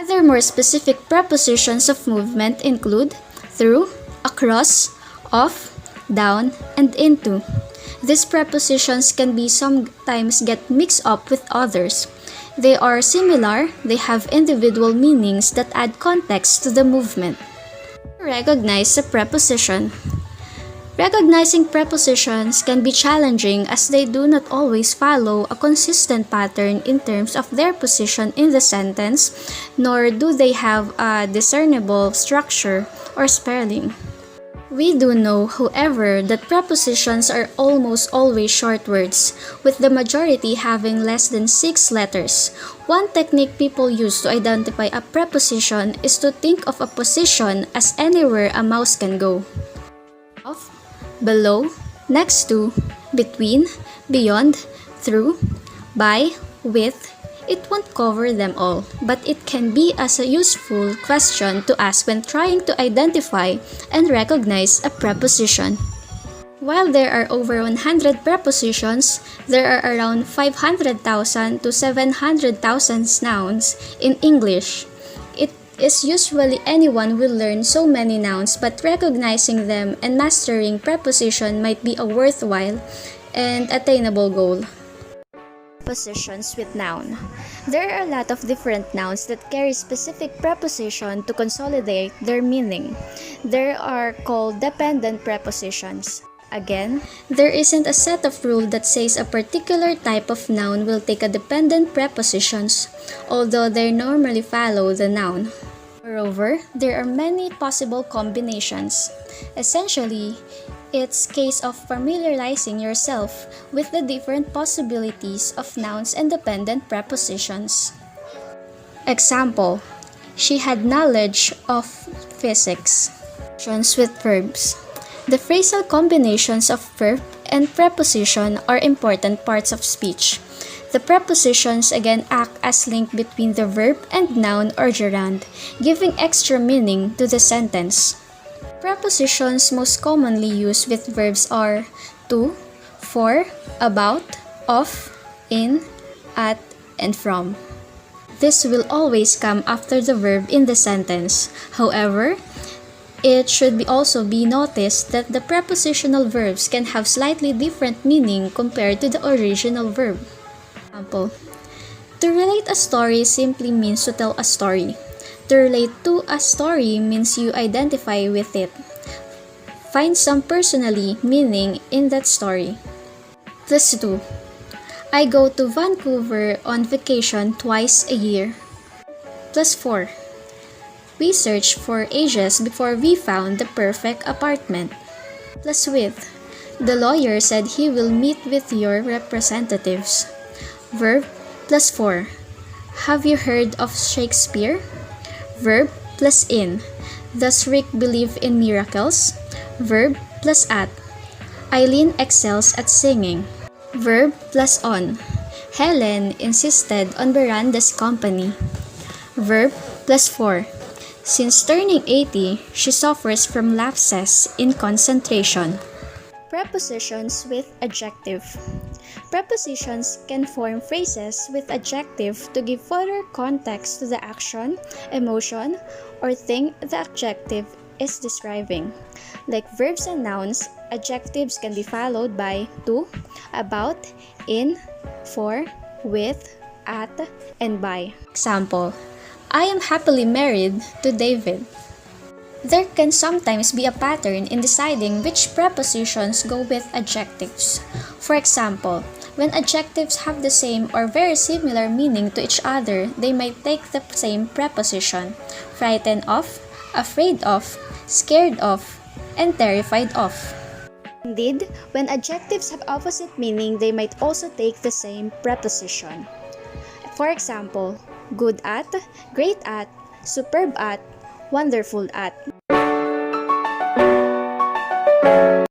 Other more specific prepositions of movement include through, across, off, down, and into. These prepositions can be sometimes get mixed up with others. They are similar, they have individual meanings that add context to the movement. Recognize a preposition. Recognizing prepositions can be challenging as they do not always follow a consistent pattern in terms of their position in the sentence, nor do they have a discernible structure or spelling. We do know, however, that prepositions are almost always short words, with the majority having less than 6 letters. One technique people use to identify a preposition is to think of a position as anywhere a mouse can go. Above, below, next to, between, beyond, through, by, with. It won't cover them all, but it can be as a useful question to ask when trying to identify and recognize a preposition. While there are over 100 prepositions, there are around 500,000 to 700,000 nouns in English. It is usually anyone will learn so many nouns, but recognizing them and mastering preposition might be a worthwhile and attainable goal. Prepositions with noun. There are a lot of different nouns that carry specific preposition to consolidate their meaning. They are called dependent prepositions. Again, there isn't a set of rules that says a particular type of noun will take a dependent prepositions, although they normally follow the noun. Moreover, there are many possible combinations. Essentially, it's a case of familiarizing yourself with the different possibilities of nouns and dependent prepositions. Example, she had knowledge of physics. With verbs. The phrasal combinations of verb and preposition are important parts of speech. The prepositions again act as link between the verb and noun or gerund, giving extra meaning to the sentence. Prepositions most commonly used with verbs are to, for, about, of, in, at, and from. This will always come after the verb in the sentence. However, it should also be noticed that the prepositional verbs can have slightly different meaning compared to the original verb. Example, to relate a story simply means to tell a story. To relate to a story means you identify with it. Find some personally meaning in that story. Plus 2. I go to Vancouver on vacation twice a year. Plus 4. We searched for ages before we found the perfect apartment. Plus with. The lawyer said he will meet with your representatives. Verb plus 4. Have you heard of Shakespeare? Verb plus in. Does Rick believe in miracles? Verb plus at. Eileen excels at singing. Verb plus on. Helen insisted on Miranda's company. Verb plus 4. Since turning 80, she suffers from lapses in concentration. Prepositions with adjective. Prepositions can form phrases with adjective to give further context to the action, emotion, or thing the adjective is describing. Like verbs and nouns, adjectives can be followed by to, about, in, for, with, at, and by. Example, I am happily married to David. There can sometimes be a pattern in deciding which prepositions go with adjectives. For example, when adjectives have the same or very similar meaning to each other, they might take the same preposition: frightened of, afraid of, scared of, and terrified of. Indeed, when adjectives have opposite meaning, they might also take the same preposition. For example, good at, great at, superb at, wonderful at.